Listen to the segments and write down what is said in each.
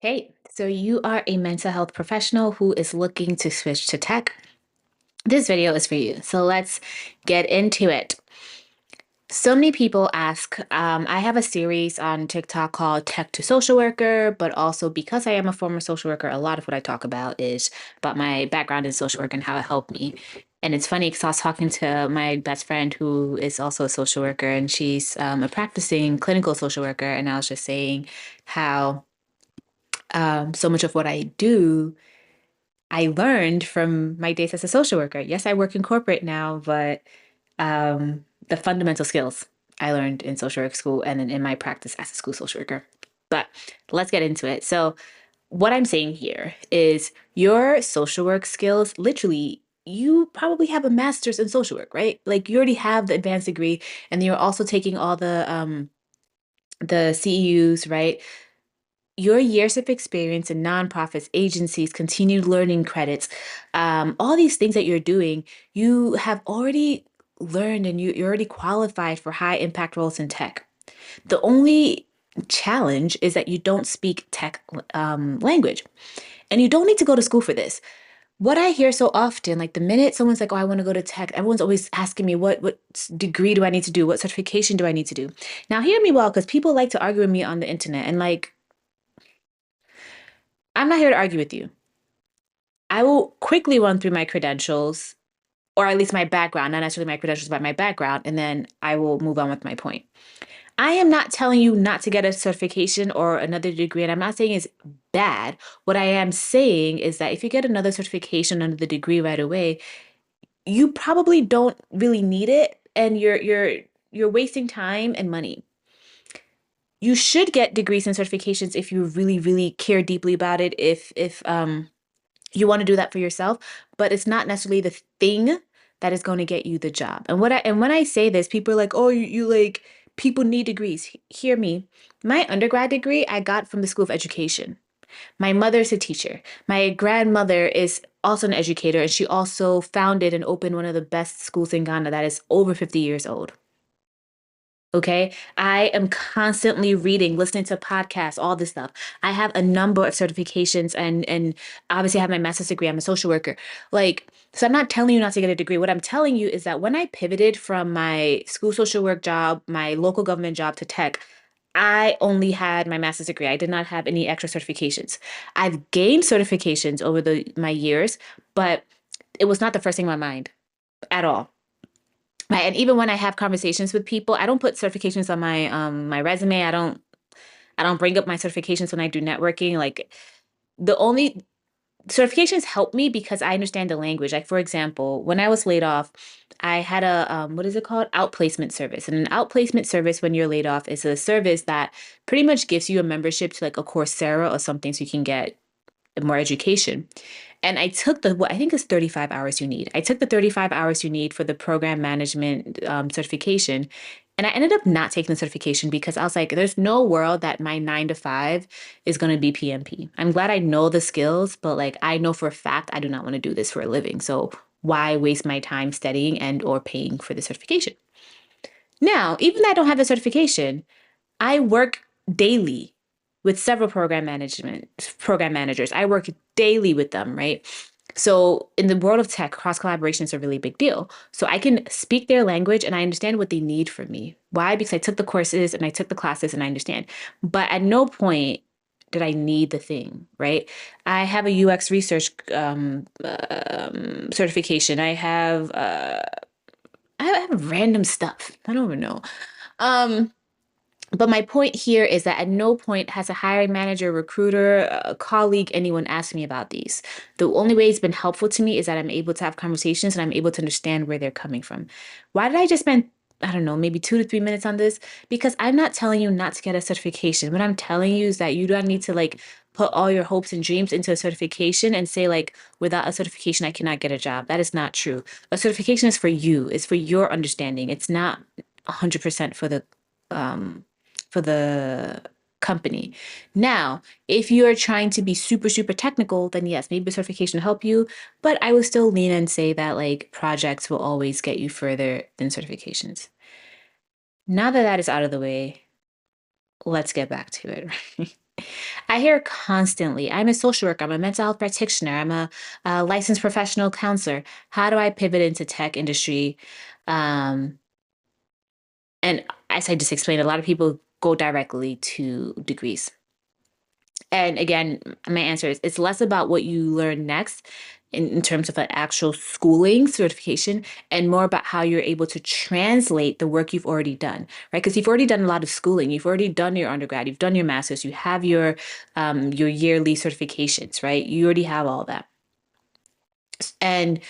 Hey, so you are a mental health professional who is looking to switch to tech. This video is for you. So let's get into it. So many people ask, I have a series on TikTok called Tech to Social Worker, but also because I am a former social worker, a lot of what I talk about is about my background in social work and how it helped me. And it's funny because I was talking to my best friend who is also a social worker, and she's a practicing clinical social worker. And I was just saying how so much of what I do I learned from my days as a social worker. Yes, I work in corporate now, but the fundamental skills I learned in social work school and then in my practice as a school social worker. But let's get into it. So, what I'm saying here is your social work skills, literally, you probably have a master's in social work, right? Like you already have the advanced degree, and you're also taking all the CEUs, right? Your years of experience in nonprofits, agencies, continued learning credits, all these things that you're doing, you have already learned and you're already qualified for high impact roles in tech. The only challenge is that you don't speak tech language. And you don't need to go to school for this. What I hear so often, like the minute someone's like, "Oh, I want to go to tech," everyone's always asking me, "What degree do I need to do? What certification do I need to do?" Now, hear me well, because people like to argue with me on the internet, and like I'm not here to argue with you. I will quickly run through my credentials, or at least my background, not necessarily my credentials, but my background, and then I will move on with my point. I am not telling you not to get a certification or another degree, and I'm not saying it's bad. What I am saying is that if you get another certification under the degree right away, you probably don't really need it, and you're wasting time and money. You should get degrees and certifications if you really, really care deeply about it. If you want to do that for yourself, but it's not necessarily the thing that is going to get you the job. And when I say this, people are like, "Oh, you like people need degrees." Hear me. My undergrad degree I got from the School of Education. My mother's a teacher. My grandmother is also an educator, and she also founded and opened one of the best schools in Ghana that is over 50 years old. Okay. I am constantly reading, listening to podcasts, all this stuff. I have a number of certifications and obviously I have my master's degree. I'm a social worker. Like, so I'm not telling you not to get a degree. What I'm telling you is that when I pivoted from my school social work job, my local government job to tech, I only had my master's degree. I did not have any extra certifications. I've gained certifications over my years, but it was not the first thing in my mind at all. Right. And even when I have conversations with people, I don't put certifications on my resume. I don't bring up my certifications when I do networking. Like the only certifications help me because I understand the language. Like for example, when I was laid off, I had a what is it called? Outplacement service. And an outplacement service when you're laid off is a service that pretty much gives you a membership to like a Coursera or something so you can get more education. And I took what I think is 35 hours you need. I took the 35 hours you need for the program management certification. And I ended up not taking the certification because I was like, there's no world that my 9 to 5 is going to be PMP. I'm glad I know the skills, but like I know for a fact I do not want to do this for a living. So why waste my time studying and or paying for the certification? Now, even though I don't have the certification, I work daily with several program managers. I work daily with them, right? So in the world of tech, cross collaboration is a really big deal. So I can speak their language and I understand what they need from me. Why? Because I took the courses and I took the classes and I understand. But at no point did I need the thing, right? I have a UX research certification. I have random stuff. I don't even know. Um, but my point here is that at no point has a hiring manager, recruiter, a colleague, anyone asked me about these. The only way it's been helpful to me is that I'm able to have conversations and I'm able to understand where they're coming from. Why did I just spend, I don't know, maybe 2 to 3 minutes on this? Because I'm not telling you not to get a certification. What I'm telling you is that you don't need to like put all your hopes and dreams into a certification and say like, without a certification, I cannot get a job. That is not true. A certification is for you. It's for your understanding. It's not 100% um, for the company. Now, if you're trying to be super, super technical, then yes, maybe certification will help you. But I would still lean and say that like projects will always get you further than certifications. Now that that is out of the way, let's get back to it. Right? I hear constantly, I'm a social worker, I'm a mental health practitioner, I'm a licensed professional counselor. How do I pivot into tech industry? Um, and as I just explained, a lot of people go directly to degrees. And again, my answer is it's less about what you learn next in terms of an actual schooling certification and more about how you're able to translate the work you've already done, right? Because you've already done a lot of schooling, you've already done your undergrad, you've done your master's, you have your yearly certifications, right? You already have all that. And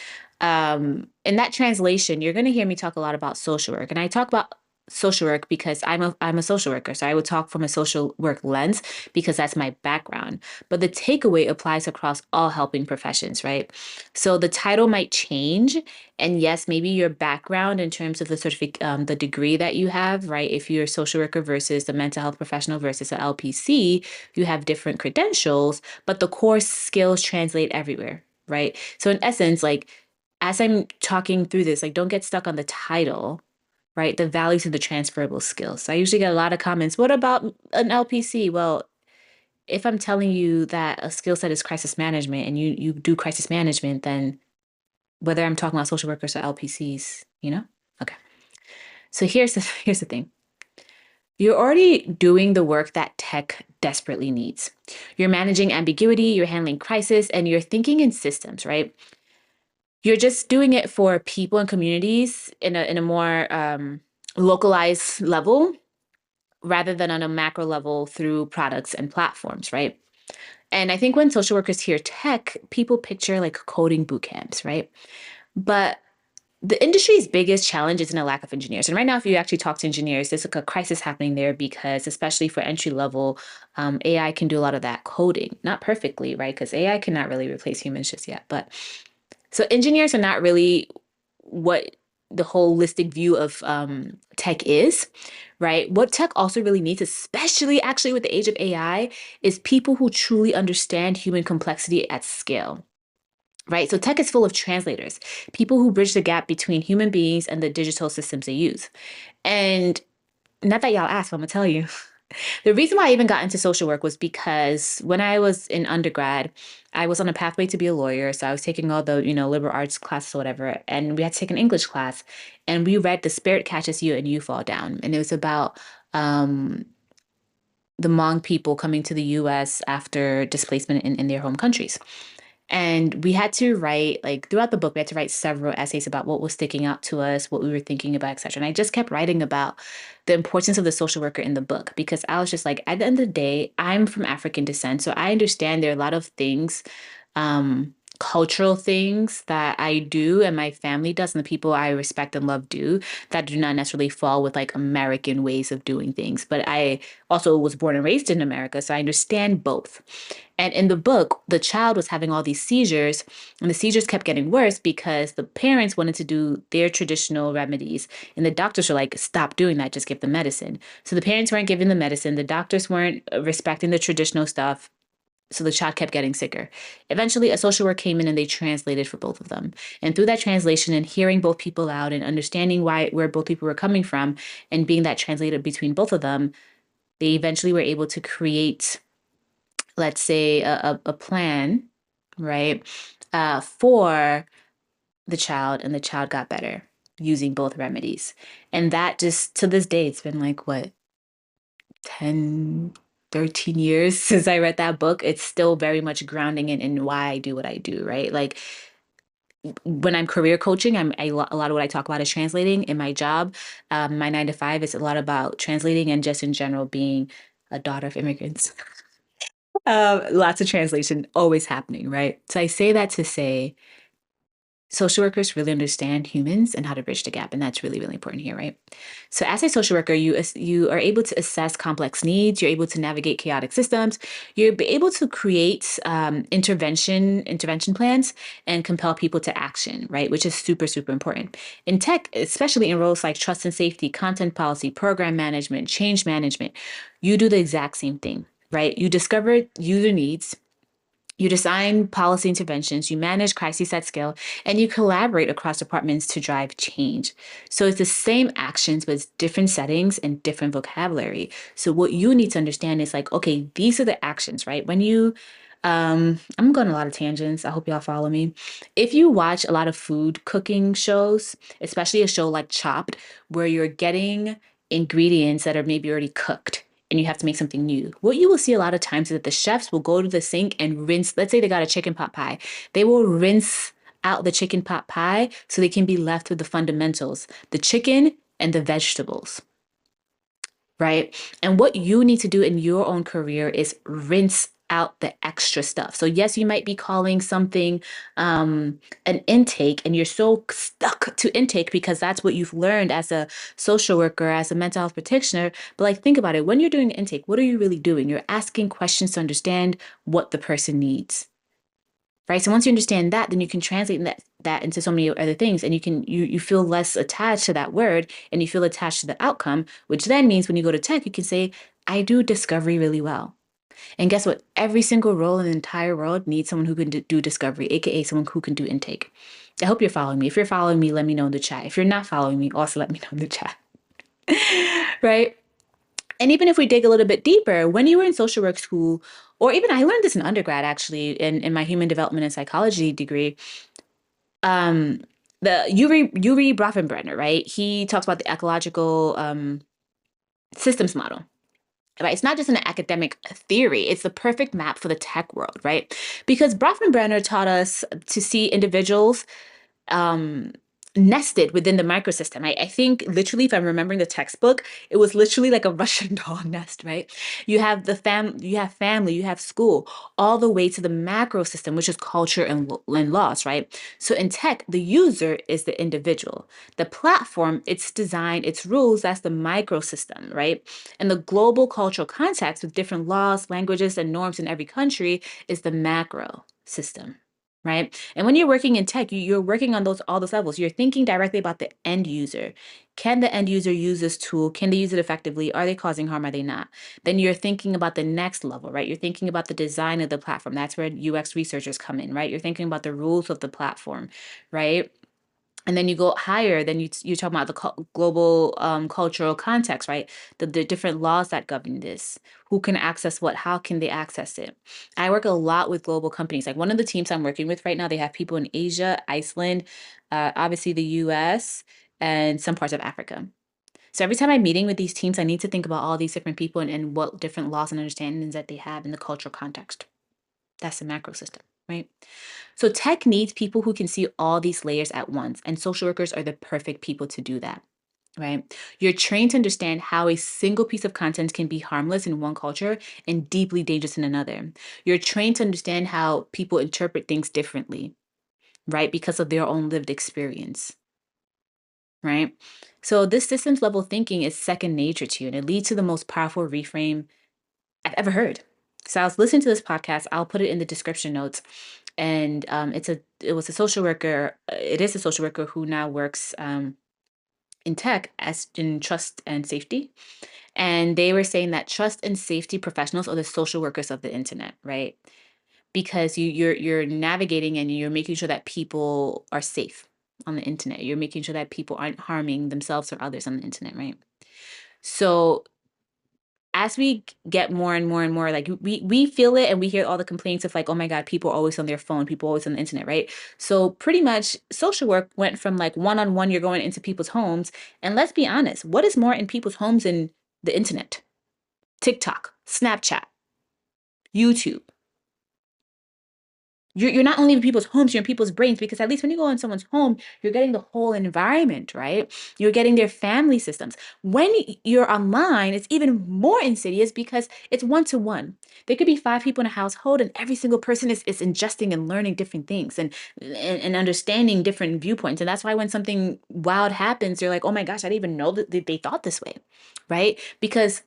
in that translation, you're going to hear me talk a lot about social work. And I talk about social work because I'm a social worker. So I would talk from a social work lens because that's my background. But the takeaway applies across all helping professions, right? So the title might change. And yes, maybe your background in terms of the degree that you have, right? If you're a social worker versus the mental health professional versus an LPC, you have different credentials, but the core skills translate everywhere, right? So in essence, like as I'm talking through this, like don't get stuck on the title, right? The values of the transferable skills. So I usually get a lot of comments. What about an LPC? Well, if I'm telling you that a skill set is crisis management and you do crisis management, then whether I'm talking about social workers or LPCs, you know? Okay. So here's the thing. You're already doing the work that tech desperately needs. You're managing ambiguity, you're handling crisis, and you're thinking in systems, right? You're just doing it for people and communities in a more localized level rather than on a macro level through products and platforms, right? And I think when social workers hear tech, people picture like coding boot camps, right? But the industry's biggest challenge isn't a lack of engineers. And right now, if you actually talk to engineers, there's like a crisis happening there because, especially for entry level, AI can do a lot of that coding. Not perfectly, right? Because AI cannot really replace humans just yet. But so engineers are not really what the holistic view of tech is, right? What tech also really needs, especially actually with the age of AI, is people who truly understand human complexity at scale. Right. So tech is full of translators, people who bridge the gap between human beings and the digital systems they use. And not that y'all asked, but I'm gonna tell you. The reason why I even got into social work was because when I was in undergrad, I was on a pathway to be a lawyer. So I was taking all the, liberal arts classes or whatever. And we had to take an English class. And we read The Spirit Catches You and You Fall Down. And it was about the Hmong people coming to the US after displacement in their home countries. And we had to write, like throughout the book, we had to write several essays about what was sticking out to us, what we were thinking about, etc. And I just kept writing about the importance of the social worker in the book because I was just like, at the end of the day, I'm from African descent. So I understand there are a lot of things, cultural things that I do and my family does and the people I respect and love do that do not necessarily fall with like American ways of doing things. But I also was born and raised in America, so I understand both. And in the book, the child was having all these seizures, and the seizures kept getting worse because the parents wanted to do their traditional remedies. And the doctors were like, stop doing that, just give the medicine. So the parents weren't giving the medicine, the doctors weren't respecting the traditional stuff. So the child kept getting sicker. Eventually, a social worker came in and they translated for both of them. And through that translation and hearing both people out and understanding where both people were coming from and being that translator between both of them, they eventually were able to create, let's say, a plan, right, for the child, and the child got better using both remedies. And that just to this day, it's been like what, 10, 13 years since I read that book. It's still very much grounding in why I do what I do, right? Like when I'm career coaching, a lot of what I talk about is translating in my job. My 9 to 5 is a lot about translating and just in general being a daughter of immigrants. Lots of translation always happening, right? So I say that to say social workers really understand humans and how to bridge the gap, and that's really, really important here, right? So as a social worker, you are able to assess complex needs, you're able to navigate chaotic systems, you're able to create intervention plans and compel people to action, right? Which is super, super important. In tech, especially in roles like trust and safety, content policy, program management, change management, you do the exact same thing, right? You discover user needs, You design policy interventions, you manage crises at scale, and you collaborate across departments to drive change. So it's the same actions, but it's different settings and different vocabulary. So what you need to understand is like, okay, these are the actions, right? When you I'm going on a lot of tangents. I hope y'all follow me. If you watch a lot of food cooking shows, especially a show like Chopped, where you're getting ingredients that are maybe already cooked and you have to make something new, what you will see a lot of times is that the chefs will go to the sink and rinse. Let's say they got a chicken pot pie. They will rinse out the chicken pot pie so they can be left with the fundamentals, the chicken and the vegetables, right? And what you need to do in your own career is rinse out the extra stuff. So yes, you might be calling something an intake, and you're so stuck to intake because that's what you've learned as a social worker, as a mental health practitioner. But like, think about it. When you're doing intake, what are you really doing? You're asking questions to understand what the person needs, right? So once you understand that, then you can translate that into so many other things, and you feel less attached to that word, and you feel attached to the outcome, which then means when you go to tech, you can say, I do discovery really well. And guess what? Every single role in the entire world needs someone who can do discovery, aka someone who can do intake. I hope you're following me. If you're following me, let me know in the chat. If you're not following me, also let me know in the chat. Right? And even if we dig a little bit deeper, when you were in social work school, or even I learned this in undergrad actually, in my human development and psychology degree, um, the Yuri Brofenbrenner, right? He talks about the ecological systems model. Right, it's not just an academic theory; it's the perfect map for the tech world, right? Because Brofenbrenner taught us to see individuals um, nested within the microsystem. I think literally, if I'm remembering the textbook, it was literally like a Russian doll nest, right? You have family, you have school, all the way to the macro system, which is culture and laws, right? So in tech, the user is the individual. The platform, its design, its rules, that's the microsystem, right? And the global cultural context with different laws, languages, and norms in every country is the macro system, right? And when you're working in tech, you're working on all those levels. You're thinking directly about the end user. Can the end user use this tool? Can they use it effectively? Are they causing harm? Are they not? Then you're thinking about the next level, right? You're thinking about the design of the platform. That's where UX researchers come in, right? You're thinking about the rules of the platform, right? And then you go higher, then you talk about the global cultural context, right? The different laws that govern this. Who can access what? How can they access it? I work a lot with global companies. Like one of the teams I'm working with right now, they have people in Asia, Iceland, obviously the US, and some parts of Africa. So every time I'm meeting with these teams, I need to think about all these different people and what different laws and understandings that they have in the cultural context. That's the macro system, right? So tech needs people who can see all these layers at once, and social workers are the perfect people to do that. Right. You're trained to understand how a single piece of content can be harmless in one culture and deeply dangerous in another. You're trained to understand how people interpret things differently, right? Because of their own lived experience, right? So this systems level thinking is second nature to you, and it leads to the most powerful reframe I've ever heard. So I was listening to this podcast. I'll put it in the description notes, and it was a social worker. It is a social worker who now works in tech as in trust and safety. And they were saying that trust and safety professionals are the social workers of the internet, right? Because you're navigating and you're making sure that people are safe on the internet. You're making sure that people aren't harming themselves or others on the internet, right? So as we get more and more and more, like we feel it and we hear all the complaints of like, oh my God, people are always on their phone, people are always on the internet, right? So pretty much social work went from like one-on-one, you're going into people's homes. And let's be honest, what is more in people's homes than the internet? TikTok, Snapchat, YouTube. You're not only in people's homes, you're in people's brains, because at least when you go in someone's home, you're getting the whole environment, right? You're getting their family systems. When you're online, it's even more insidious because it's one to one. There could be five people in a household, and every single person is ingesting and learning different things and understanding different viewpoints. And that's why when something wild happens, you're like, oh my gosh, I didn't even know that they thought this way, right? Because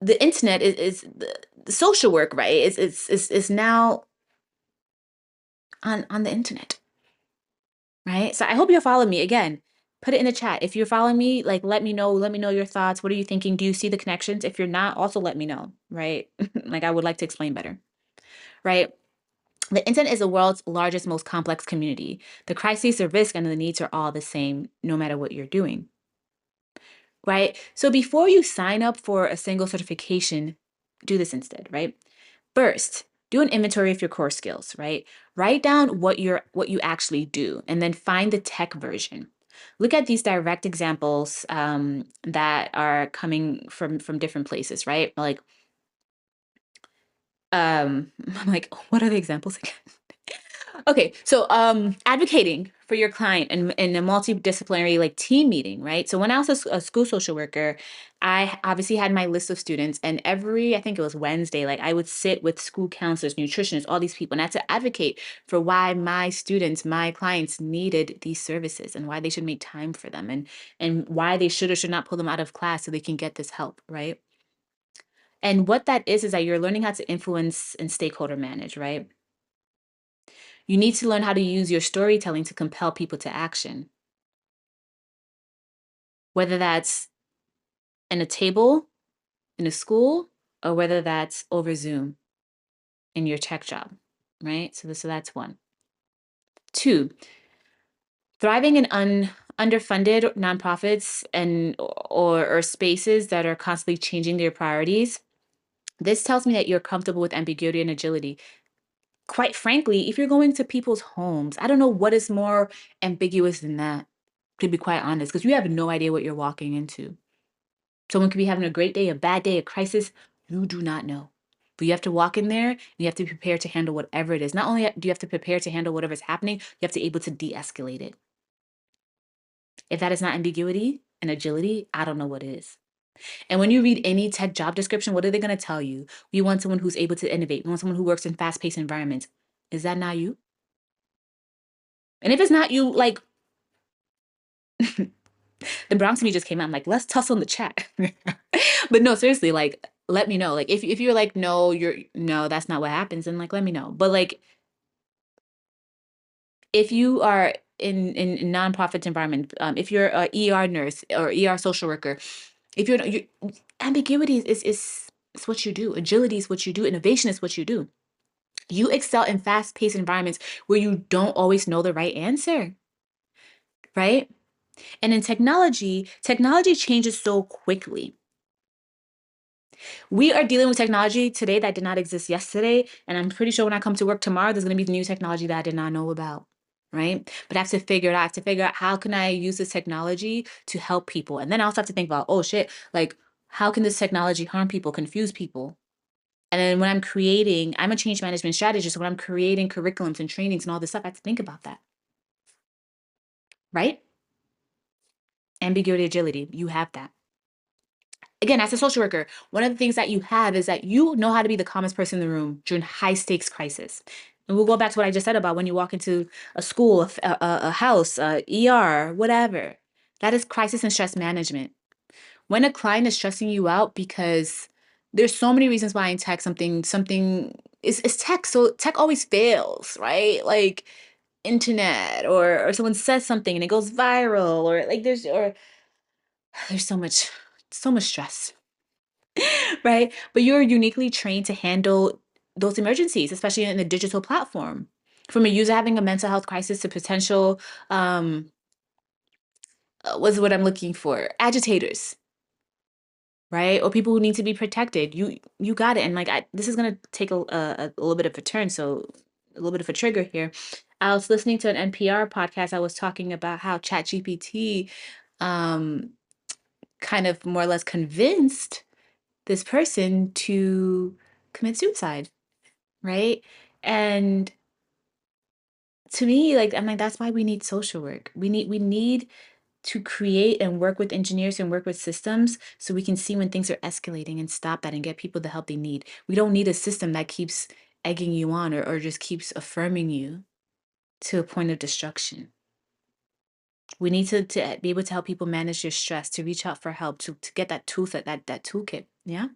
the internet is the social work, right? Is now on the internet, right? So I hope you're following me. Again, put it in the chat. If you're following me, like let me know. Let me know your thoughts. What are you thinking? Do you see the connections? If you're not, also let me know, right? Like I would like to explain better. right? The internet is the world's largest, most complex community. The crises, the risk, and the needs are all the same, no matter what you're doing, right? So before you sign up for a single certification, do this instead, right? First, do an inventory of your core skills, right? Write down what you actually do, and then find the tech version. Look at these direct examples that are coming from different places, right? Like, I'm like, what are the examples again? Okay, so advocating for your client in a multidisciplinary like team meeting, right? So when I was a school social worker, I obviously had my list of students, and I think it was Wednesday, like I would sit with school counselors, nutritionists, all these people, and I had to advocate for why my students, my clients needed these services and why they should make time for them, and why they should or should not pull them out of class so they can get this help, right? And what that is that you're learning how to influence and stakeholder manage, right? You need to learn how to use your storytelling to compel people to action, whether that's in a table, in a school, or whether that's over Zoom in your tech job, right? So that's one. Two, thriving in underfunded nonprofits or spaces that are constantly changing their priorities. This tells me that you're comfortable with ambiguity and agility. Quite frankly, if you're going to people's homes, I don't know what is more ambiguous than that, to be quite honest, because you have no idea what you're walking into. Someone could be having a great day, a bad day, a crisis. You do not know. But you have to walk in there and you have to be prepared to handle whatever it is. Not only do you have to prepare to handle whatever's happening, you have to be able to de-escalate it. If that is not ambiguity and agility, I don't know what is. And when you read any tech job description, what are they going to tell you? We want someone who's able to innovate. We want someone who works in fast-paced environments. Is that not you? And if it's not you, like the Bronx me just came out. I'm like, let's tussle in the chat. But no, seriously, like, let me know. Like, if you're like, no, no, that's not what happens, then like, let me know. But like, if you are in nonprofit environment, if you're a ER nurse or ER social worker, if you ambiguity is what you do. Agility is what you do. Innovation is what you do. You excel in fast-paced environments where you don't always know the right answer, right? And in technology changes so quickly. We are dealing with technology today that did not exist yesterday. And I'm pretty sure when I come to work tomorrow, there's going to be new technology that I did not know about. Right. But I have to figure it out. I have to figure out how can I use this technology to help people. And then I also have to think about, oh shit, like how can this technology harm people, confuse people? And then when I'm a change management strategist. So when I'm creating curriculums and trainings and all this stuff, I have to think about that. Right. Ambiguity, agility, you have that. Again, as a social worker, one of the things that you have is that you know how to be the calmest person in the room during high stakes crisis. And we'll go back to what I just said about when you walk into a school, a house, ER, whatever. That is crisis and stress management. When a client is stressing you out because there's so many reasons why in tech something is tech. So tech always fails, right? Like internet or someone says something and it goes viral or like there's so much stress. Right? But you're uniquely trained to handle those emergencies, especially in a digital platform. From a user having a mental health crisis to potential, what's what I'm looking for? Agitators, right? Or people who need to be protected. You got it. And like this is gonna take a little bit of a turn, so a little bit of a trigger here. I was listening to an NPR podcast. I was talking about how ChatGPT um, kind of more or less convinced this person to commit suicide, right? And to me, like I'm like, that's why we need social work. We need to create and work with engineers and work with systems so we can see when things are escalating and stop that and get people the help they need. We don't need a system that keeps egging you on or just keeps affirming you to a point of destruction. We need to be able to help people manage their stress, to reach out for help, to get that tool set, that toolkit. Yeah.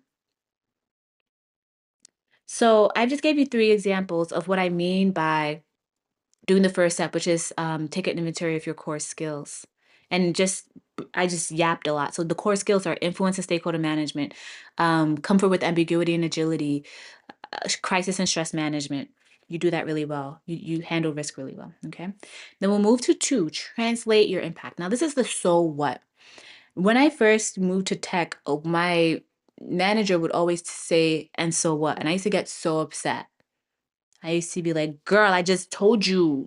So I just gave you three examples of what I mean by doing the first step, which is take an inventory of your core skills. And I just yapped a lot. So the core skills are influence and stakeholder management, comfort with ambiguity and agility, crisis and stress management. You do that really well. You handle risk really well. Okay. Then we'll move to 2, translate your impact. Now, this is the so what. When I first moved to tech, my manager would always say, and so what? And I used to get so upset. I used to be like, girl, I just told you.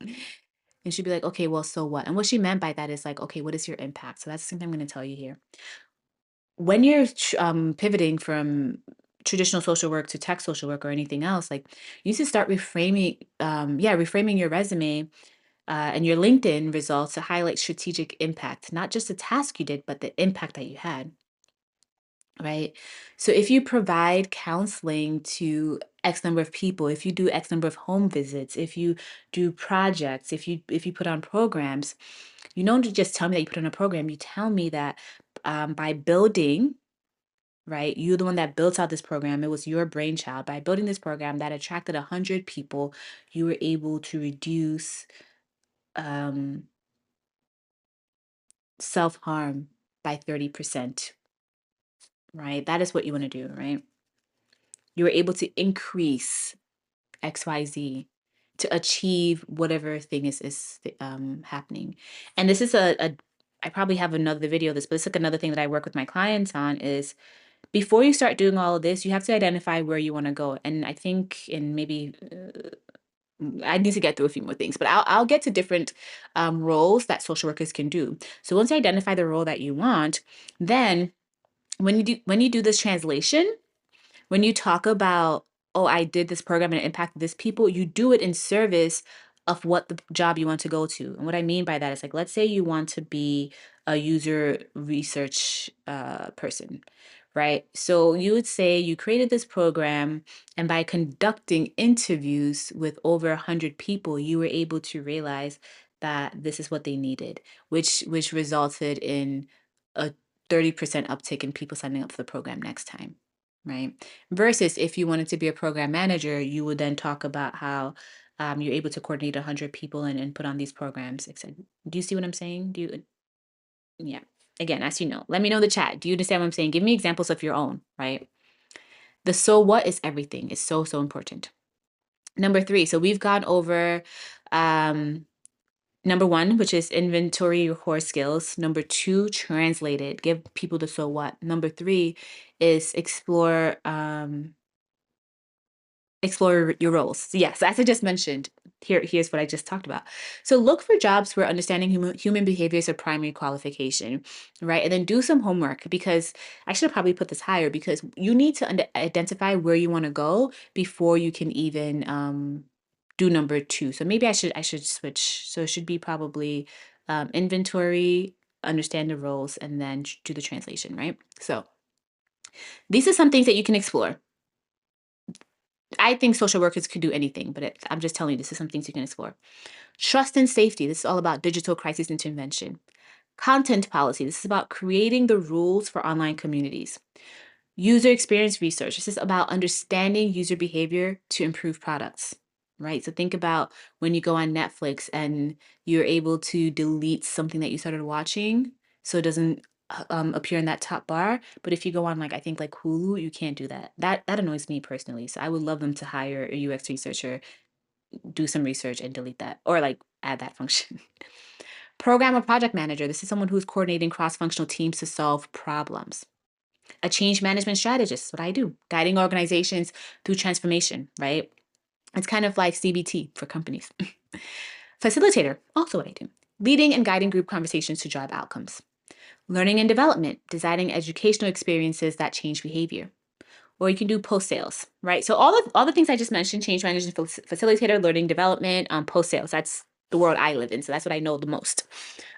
And she'd be like, okay, well, so what? And what she meant by that is like, okay, what is your impact? So that's something I'm going to tell you here. When you're pivoting from traditional social work to tech social work or anything else, like you need to start reframing your resume and your LinkedIn results to highlight strategic impact, not just the task you did, but the impact that you had. Right. So if you provide counseling to X number of people, if you do X number of home visits, if you do projects, if you put on programs, you don't just tell me that you put on a program. You tell me that by building, right, you're the one that built out this program. It was your brainchild. By building this program that attracted 100 people, you were able to reduce um, self harm by 30%. Right. That is what you want to do. Right. You were able to increase XYZ to achieve whatever thing is happening. And this is I probably have another video of this, but it's like another thing that I work with my clients on is before you start doing all of this, you have to identify where you want to go. And I think in maybe I need to get through a few more things, but I'll get to different roles that social workers can do. So once you identify the role that you want, then when you do this translation, when you talk about, oh, I did this program and it impacted this people, you do it in service of what the job you want to go to. And what I mean by that is like, let's say you want to be a user research person, right? So you would say you created this program, and by conducting interviews with over 100 people, you were able to realize that this is what they needed, which resulted in a 30% uptick in people signing up for the program next time, right? Versus if you wanted to be a program manager, you would then talk about how you're able to coordinate 100 people and put on these programs, etc. Do you see what I'm saying? Yeah. Again, as you know, let me know in the chat. Do you understand what I'm saying? Give me examples of your own, right? The so what is everything. Is so, so important. Number 3. So we've gone over um, number 1, which is inventory your core skills. Number 2, translate it. Give people the so what. Number 3 is explore your roles. So yes, as I just mentioned, here's what I just talked about. So look for jobs where understanding human behavior is a primary qualification, right? And then do some homework, because I should probably put this higher, because you need to identify where you want to go before you can even do number 2. So maybe I should switch. So it should be probably inventory, understand the roles, and then do the translation, right? So these are some things that you can explore. I think social workers could do anything, but I'm just telling you, this is some things you can explore. Trust and safety. This is all about digital crisis intervention. Content policy. This is about creating the rules for online communities. User experience research. This is about understanding user behavior to improve products, right? So think about when you go on Netflix and you're able to delete something that you started watching so it doesn't appear in that top bar. But if you go on, like, I think like Hulu, you can't do that. That annoys me personally. So I would love them to hire a UX researcher, do some research and delete that, or like add that function. Program or project manager. This is someone who's coordinating cross-functional teams to solve problems. A change management strategist, what I do, guiding organizations through transformation, right? It's kind of like CBT for companies. Facilitator, also what I do, leading and guiding group conversations to drive outcomes. Learning and development, designing educational experiences that change behavior. Or you can do post sales, right? So all the things I just mentioned: change management, facilitator, learning development, post sales. That's the world I live in, so that's what I know the most.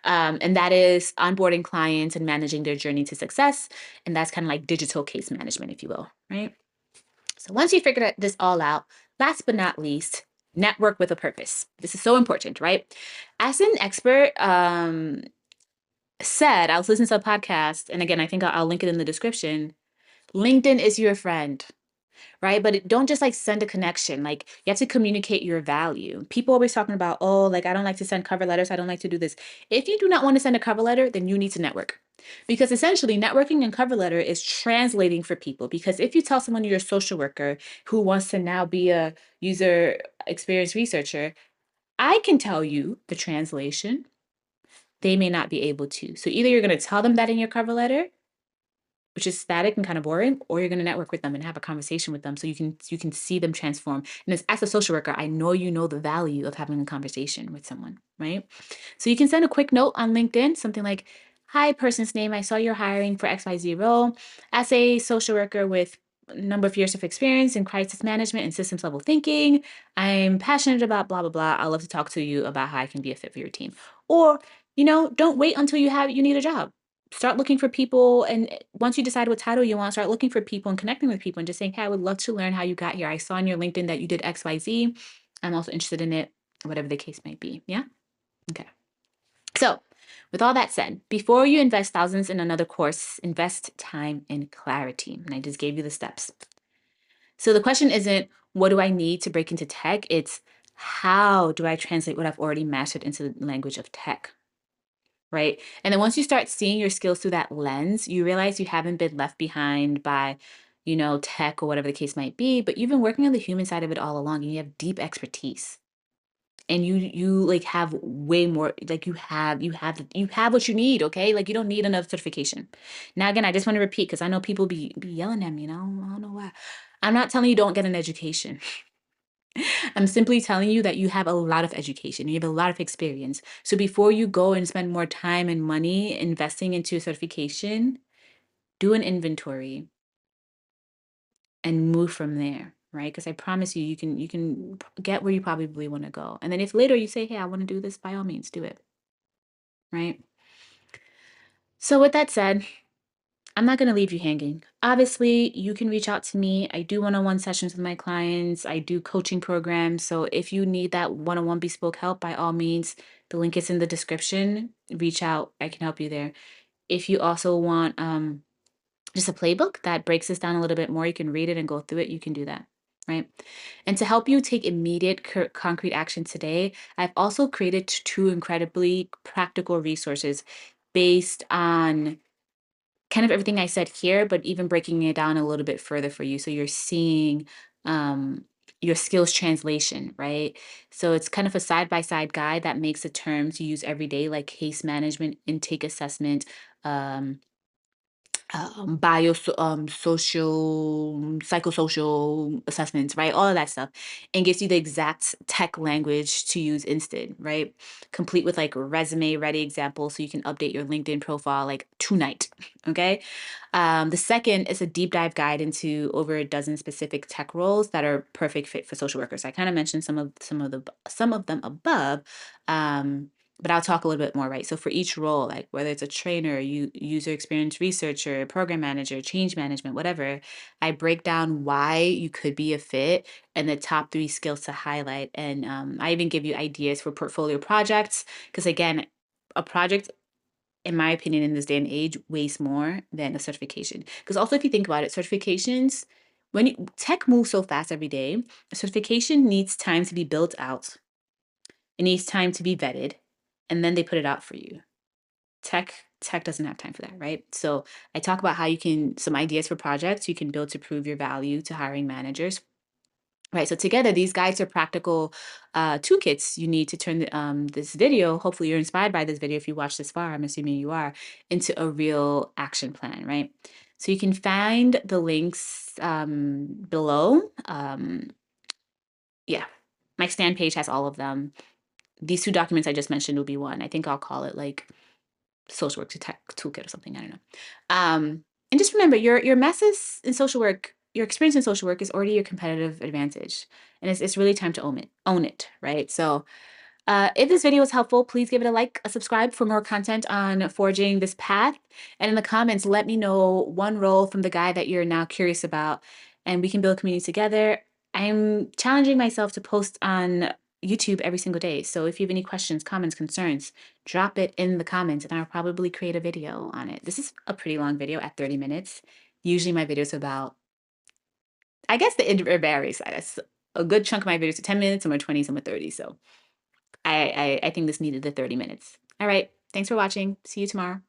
And that is onboarding clients and managing their journey to success. And that's kind of like digital case management, if you will, right? So once you figure this all out, last but not least, network with a purpose. This is so important, right? As an expert said, I was listening to a podcast, and again, I think I'll link it in the description. LinkedIn is your friend. right? But don't just like send a connection. Like you have to communicate your value. People always talking about, oh, like I don't like to send cover letters. I don't like to do this. If you do not want to send a cover letter, then you need to network. Because essentially networking and cover letter is translating for people. Because if you tell someone you're a social worker who wants to now be a user experience researcher, I can tell you the translation. They may not be able to. So either you're going to tell them that in your cover letter, which is static and kind of boring, or you're going to network with them and have a conversation with them so you can see them transform. And as a social worker, I know you know the value of having a conversation with someone, right? So you can send a quick note on LinkedIn, something like, "Hi, person's name. I saw you're hiring for XYZ role. As a social worker with a number of years of experience in crisis management and systems level thinking, I'm passionate about blah blah blah. I'd love to talk to you about how I can be a fit for your team." Or, don't wait until you need a job. Start looking for people, and once you decide what title you want, start looking for people and connecting with people and just saying, "Hey, I would love to learn how you got here. I saw on your LinkedIn that you did XYZ. I'm also interested in it," whatever the case might be. Yeah. Okay. So, with all that said, before you invest thousands in another course, invest time in clarity. And I just gave you the steps. So the question isn't, what do I need to break into tech? It's, how do I translate what I've already mastered into the language of tech? Right. And then once you start seeing your skills through that lens, you realize you haven't been left behind by, tech or whatever the case might be, but you've been working on the human side of it all along and you have deep expertise. And you like have way more, like you have what you need, okay? Like you don't need another certification. Now again, I just want to repeat because I know people be yelling at me, I don't know why. I'm not telling you don't get an education. I'm simply telling you that you have a lot of education, you have a lot of experience. So before you go and spend more time and money investing into a certification, do an inventory and move from there, right? Because I promise you, you can get where you probably want to go. And then if later you say, "Hey, I want to do this," by all means, do it, right? So with that said, I'm not going to leave you hanging. Obviously, you can reach out to me. I do one-on-one sessions with my clients. I do coaching programs. So if you need that one-on-one bespoke help, by all means, the link is in the description. Reach out. I can help you there. If you also want just a playbook that breaks this down a little bit more, you can read it and go through it. You can do that. Right. And to help you take immediate concrete action today, I've also created two incredibly practical resources based on kind of everything I said here, but even breaking it down a little bit further for you. So you're seeing um, your skills translation, right? So it's kind of a side by side guide that makes the terms you use every day, like case management, intake assessment, um, bio social psychosocial assessments, right? All of that stuff, and gives you the exact tech language to use instead, right? Complete with like resume ready examples so you can update your LinkedIn profile like tonight. Okay. The second is a deep dive guide into over a dozen specific tech roles that are perfect fit for social workers. I kind of mentioned some of them above, but I'll talk a little bit more, right? So for each role, like whether it's a trainer, user experience researcher, program manager, change management, whatever, I break down why you could be a fit and the top three skills to highlight. And I even give you ideas for portfolio projects because again, a project, in my opinion, in this day and age, weighs more than a certification. Because also, if you think about it, certifications, tech moves so fast every day, a certification needs time to be built out. It needs time to be vetted, and then they put it out for you. Tech tech doesn't have time for that, right? So I talk about how you can some ideas for projects you can build to prove your value to hiring managers. Right. So together, these guides are practical toolkits you need to turn this video. Hopefully, you're inspired by this video. If you watch this far, I'm assuming you are, into a real action plan. Right. So you can find the links below. Yeah. My stand page has all of them. These two documents I just mentioned will be one. I think I'll call it like social work to tech toolkit or something. I don't know. And just remember, your messes in social work, your experience in social work is already your competitive advantage, and it's really time to own it, right? So if this video was helpful, please give it a like, a subscribe for more content on forging this path. And in the comments, let me know one role from the guy that you're now curious about, and we can build a community together. I'm challenging myself to post on YouTube every single day. So if you have any questions, comments, concerns, drop it in the comments and I'll probably create a video on it. This is a pretty long video at 30 minutes. Usually my videos are about I guess it varies. A good chunk of my videos are 10 minutes, some are 20, some are 30. So I think this needed the 30 minutes. All right. Thanks for watching. See you tomorrow.